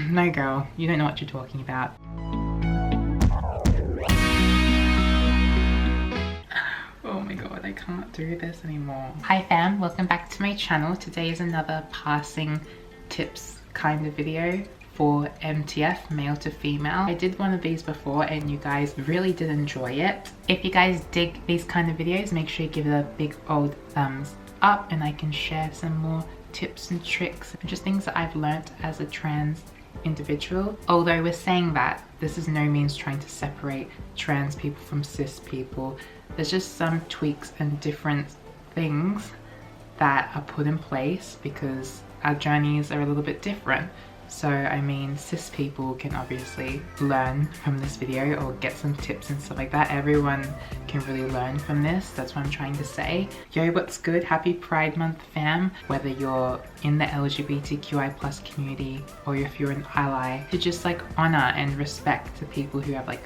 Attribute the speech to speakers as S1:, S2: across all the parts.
S1: No girl, you don't know what you're talking about. Oh my god, I can't do this anymore. Hi fam, welcome back to my channel. Today is another passing tips kind of video for MTF, male to female. I did one of these before and you guys really did enjoy it. If you guys dig these kind of videos, make sure you give it a big old thumbs up and I can share some more tips and tricks and just things that I've learned as a trans individual. Although we're saying that, this is no means trying to separate trans people from cis people. There's just some tweaks and different things that are put in place because our journeys are a little bit different. So I mean, cis people can obviously learn from this video or get some tips and stuff like that. Everyone can really learn from this. That's what I'm trying to say. Yo, what's good? Happy Pride Month fam. Whether you're in the LGBTQI+ community or if you're an ally, to just like honor and respect the people who have like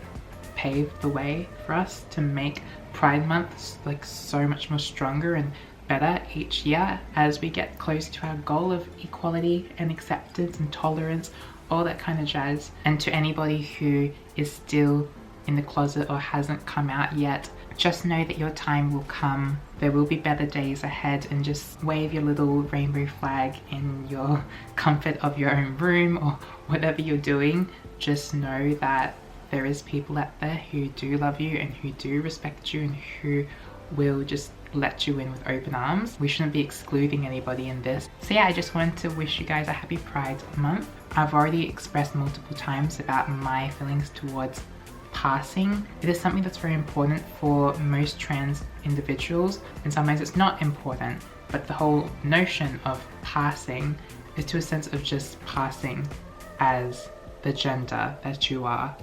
S1: paved the way for us to make Pride Month like so much more stronger and better each year as we get close to our goal of equality and acceptance and tolerance, all that kind of jazz. And to anybody who is still in the closet or hasn't come out yet, just know that your time will come. There will be better days ahead, and just wave your little rainbow flag in your comfort of your own room or whatever you're doing. Just know that there is people out there who do love you and who do respect you and who will just let you in with open arms. We shouldn't be excluding anybody in this. So yeah, I just wanted to wish you guys a happy Pride Month. I've already expressed multiple times about my feelings towards passing. It is something that's very important for most trans individuals, and sometimes it's not important, but the whole notion of passing is to a sense of just passing as the gender that you are.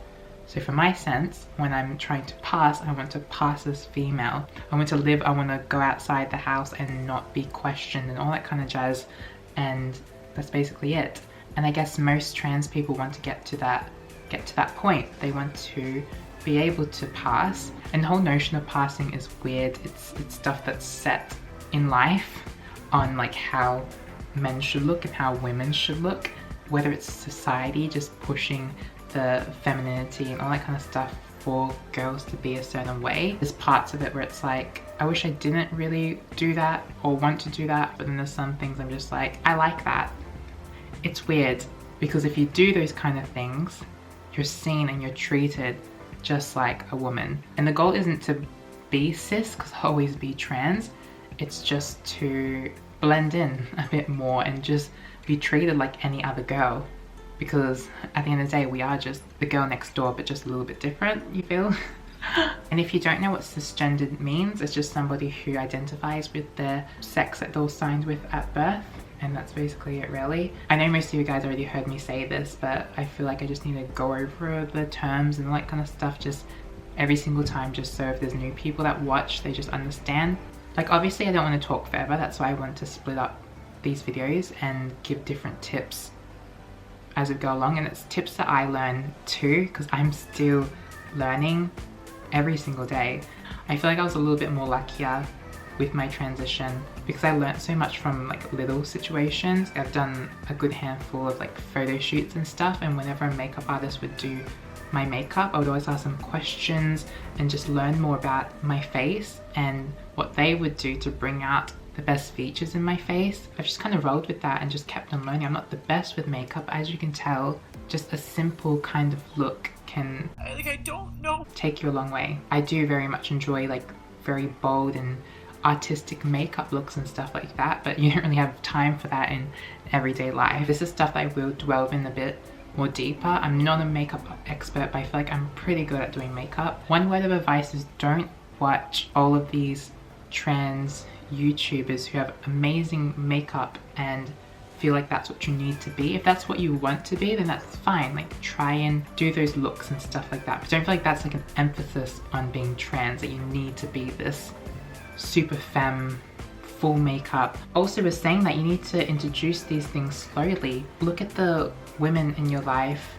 S1: So for my sense, when I'm trying to pass, I want to pass as female. I want to live, I want to go outside the house and not be questioned and all that kind of jazz. And that's basically it. And I guess most trans people want to get to that point. They want to be able to pass. And the whole notion of passing is weird. It's stuff that's set in life on like how men should look and how women should look. Whether it's society just pushing the femininity and all that kind of stuff for girls to be a certain way. There's parts of it where it's like, I wish I didn't really do that or want to do that, but then there's some things I'm just like, I like that. It's weird because if you do those kind of things, you're seen and you're treated just like a woman. And the goal isn't to be cis, because I'll always be trans. It's just to blend in a bit more and just be treated like any other girl. Because at the end of the day, we are just the girl next door, but just a little bit different, you feel? And if you don't know what cisgender means, it's just somebody who identifies with the sex that they're assigned with at birth. And that's basically it, really. I know most of you guys already heard me say this, but I feel like I just need to go over the terms and all that kind of stuff just every single time, just so if there's new people that watch, they just understand. Like obviously I don't want to talk forever, that's why I want to split up these videos and give different tips as we go along, and it's tips that I learn too, because I'm still learning every single day. I feel like I was a little bit more luckier with my transition because I learned so much from like little situations. I've done a good handful of like photo shoots and stuff, and whenever a makeup artist would do my makeup, I would always ask them questions and just learn more about my face and what they would do to bring out the best features in my face. I've just kind of rolled with that and just kept on learning. I'm not the best with makeup, as you can tell. Just a simple kind of look can I don't know, take you a long way. I do very much enjoy like very bold and artistic makeup looks and stuff like that, but you don't really have time for that in everyday life. This is stuff that I will delve in a bit more deeper. I'm not a makeup expert, but I feel like I'm pretty good at doing makeup. One word of advice is don't watch all of these trans YouTubers who have amazing makeup and feel like that's what you need to be. If that's what you want to be, then that's fine. Like try and do those looks and stuff like that, but don't feel like that's like an emphasis on being trans, that you need to be this super femme, full makeup. Also was saying that you need to introduce these things slowly. Look at the women in your life,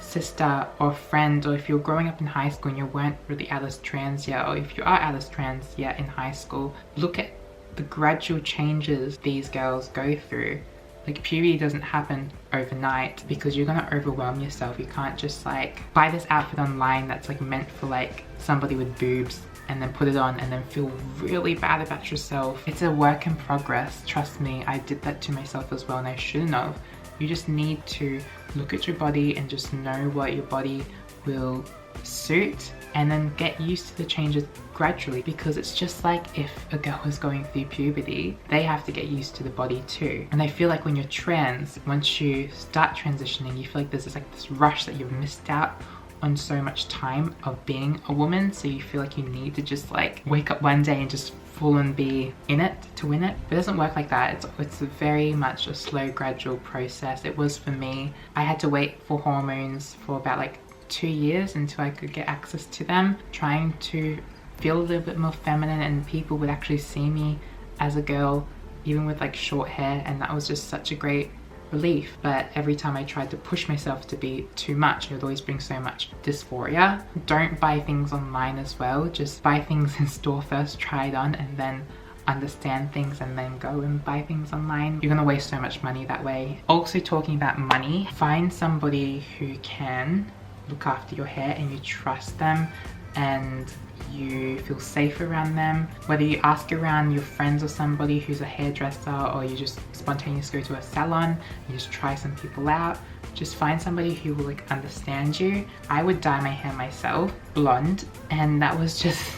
S1: sister or friend, or if you're growing up in high school and you weren't really out as trans yet, or if you are out as trans yet in high school, look at the gradual changes these girls go through. Like puberty doesn't happen overnight because you're gonna overwhelm yourself. You can't just like buy this outfit online that's like meant for like somebody with boobs and then put it on and then feel really bad about yourself. It's a work in progress. Trust me, I did that to myself as well and I shouldn't have. You just need to look at your body and just know what your body will suit and then get used to the changes gradually, because it's just like if a girl is going through puberty, they have to get used to the body too. And I feel like when you're trans, once you start transitioning, you feel like there's this rush that you've missed out on so much time of being a woman, so you feel like you need to just like wake up one day and just full and be in it to win it. But it doesn't work like that. It's very much a slow, gradual process. It was for me. I had to wait for hormones for about like 2 years until I could get access to them, trying to feel a little bit more feminine, and people would actually see me as a girl even with like short hair, and that was just such a great relief. But every time I tried to push myself to be too much, it would always bring so much dysphoria. Don't buy things online as well. Just buy things in store first, try it on, and then understand things and then go and buy things online. You're gonna waste so much money that way. Also, talking about money, find somebody who can look after your hair and you trust them and you feel safe around them. Whether you ask around your friends or somebody who's a hairdresser, or you just spontaneously go to a salon, you just try some people out, just find somebody who will like understand you. I would dye my hair myself blonde, and that was just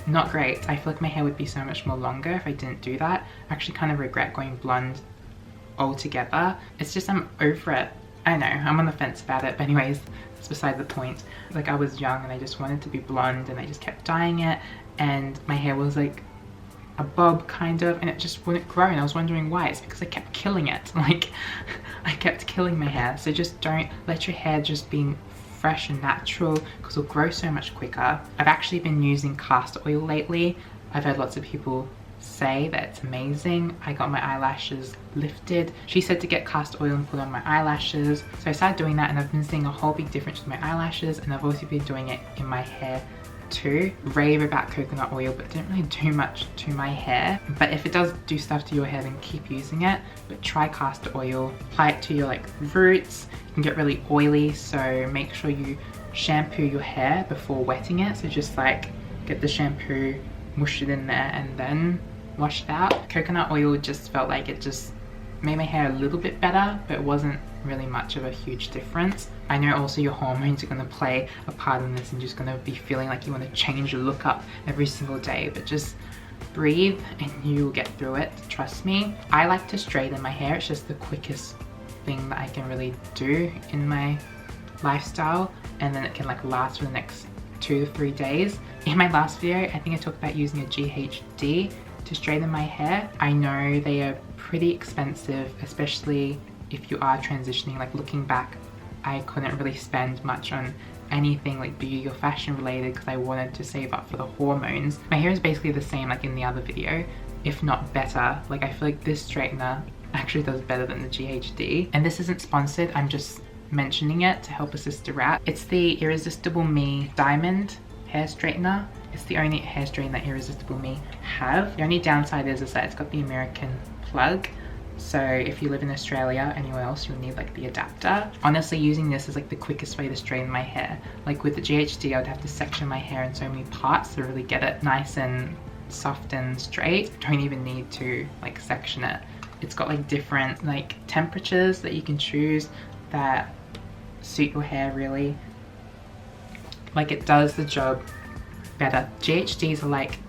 S1: not great. I feel like my hair would be so much more longer if I didn't do that. I actually kind of regret going blonde altogether. It's just I'm over it. I know, I'm on the fence about it, but anyways, it's beside the point. Like, I was young and I just wanted to be blonde and I just kept dyeing it, and my hair was like a bob kind of, and it just wouldn't grow, and I was wondering why. It's because I kept killing it. Like, I kept killing my hair. So just don't let your hair just be fresh and natural, because it'll grow so much quicker. I've actually been using castor oil lately. I've heard lots of people say that it's amazing. I got my eyelashes lifted. She said to get castor oil and put on my eyelashes, so I started doing that, and I've been seeing a whole big difference with my eyelashes, and I've also been doing it in my hair too. Rave about coconut oil, but didn't really do much to my hair. But if it does do stuff to your hair, then keep using it. But try castor oil, apply it to your like roots. You can get really oily, so make sure you shampoo your hair before wetting it. So just like get the shampoo, mush it in there, and then wash it out. Coconut oil just felt like it just made my hair a little bit better, but it wasn't really much of a huge difference. I know also your hormones are going to play a part in this, and just going to be feeling like you want to change your look up every single day, but just breathe and you'll get through it. Trust me. I like to straighten my hair. It's just the quickest thing that I can really do in my lifestyle, and then it can like last for the next 2 to 3 days. In my last video, I think I talked about using a GHD to straighten my hair. I know they are pretty expensive, especially if you are transitioning. Like, looking back, I couldn't really spend much on anything like beauty or fashion related because I wanted to save up for the hormones. My hair is basically the same like in the other video, if not better. Like, I feel like this straightener actually does better than the GHD. And this isn't sponsored, I'm just mentioning it to help a sister out. It's the Irresistible Me Diamond hair straightener. It's the only hair straightener that Irresistible Me have. The only downside is that it's got the American plug. So if you live in Australia, anywhere else, you'll need like the adapter. Honestly, using this is like the quickest way to straighten my hair. Like with the GHD, I would have to section my hair in so many parts to really get it nice and soft and straight. Don't even need to like section it. It's got like different like temperatures that you can choose that suit your hair really. Like, it does the job better. GHDs are like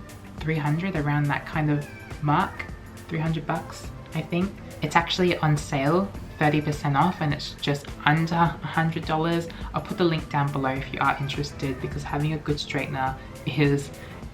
S1: 300, around that kind of mark, 300 bucks, I think. It's actually on sale, 30% off, and it's just under $100. I'll put the link down below if you are interested, because having a good straightener is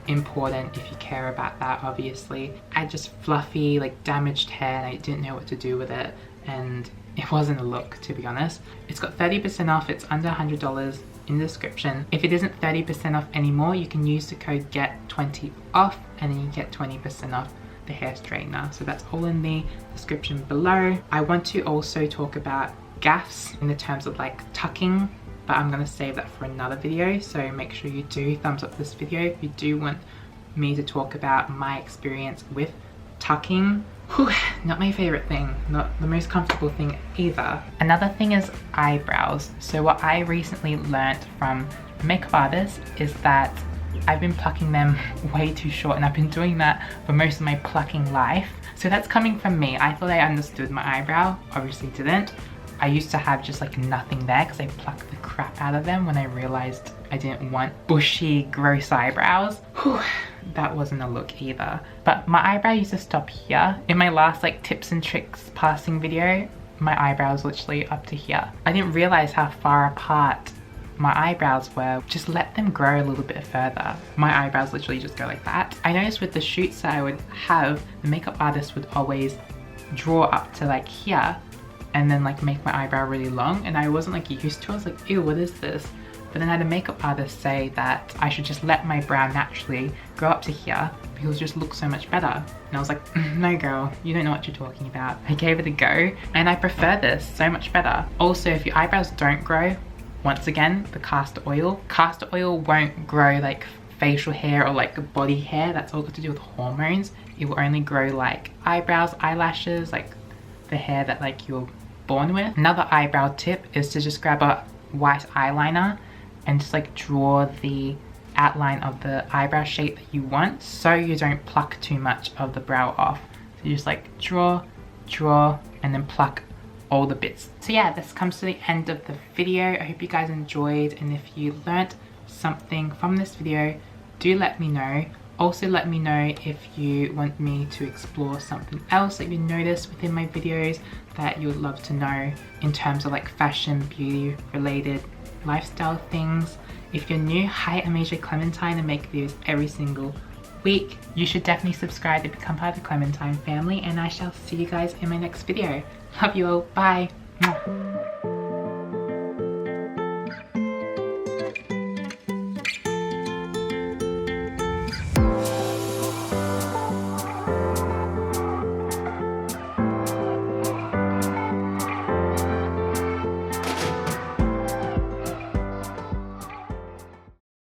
S1: important if you care about that, obviously. I had just fluffy, like damaged hair, and I didn't know what to do with it, and it wasn't a look, to be honest. It's got 30% off, it's under $100 in the description. If it isn't 30% off anymore, you can use the code GET20 off, and then you get 20% off the hair straightener. So that's all in the description below. I want to also talk about gaffes in the terms of like tucking, but I'm gonna save that for another video. So make sure you do thumbs up this video if you do want me to talk about my experience with tucking, Whew, not my favorite thing, not the most comfortable thing either. Another thing is eyebrows. So what I recently learnt from a makeup artist is that I've been plucking them way too short, and I've been doing that for most of my plucking life. So that's coming from me. I thought I understood my eyebrow, obviously didn't. I used to have just like nothing there because I plucked the crap out of them when I realized I didn't want bushy, gross eyebrows. Whew, that wasn't a look either. But my eyebrow used to stop here. In my last like tips and tricks passing video, my eyebrow was literally up to here. I didn't realize how far apart my eyebrows were. Just let them grow a little bit further. My eyebrows literally just go like that. I noticed with the shoots that I would have, the makeup artist would always draw up to like here and then like make my eyebrow really long, and I wasn't like used to it. I was like, ew, what is this? But then I had a makeup artist say that I should just let my brow naturally grow up to here because it just looks so much better. And I was like, no girl, you don't know what you're talking about. I gave it a go and I prefer this so much better. Also, if your eyebrows don't grow, once again, the castor oil won't grow like facial hair or like body hair. That's all got to do with hormones. It will only grow like eyebrows, eyelashes, like the hair that like you're born with. Another eyebrow tip is to just grab a white eyeliner and just like draw the outline of the eyebrow shape that you want, so you don't pluck too much of the brow off. So you just like draw, and then pluck all the bits. So yeah, this comes to the end of the video. I hope you guys enjoyed, and if you learnt something from this video, do let me know. Also let me know if you want me to explore something else that you notice within my videos that you would love to know in terms of like fashion, beauty related lifestyle things. If you're new, hi, I'm ajclementine and make videos every single week. You should definitely subscribe to become part of the Clementine family, and I shall see you guys in my next video. Love you all, bye.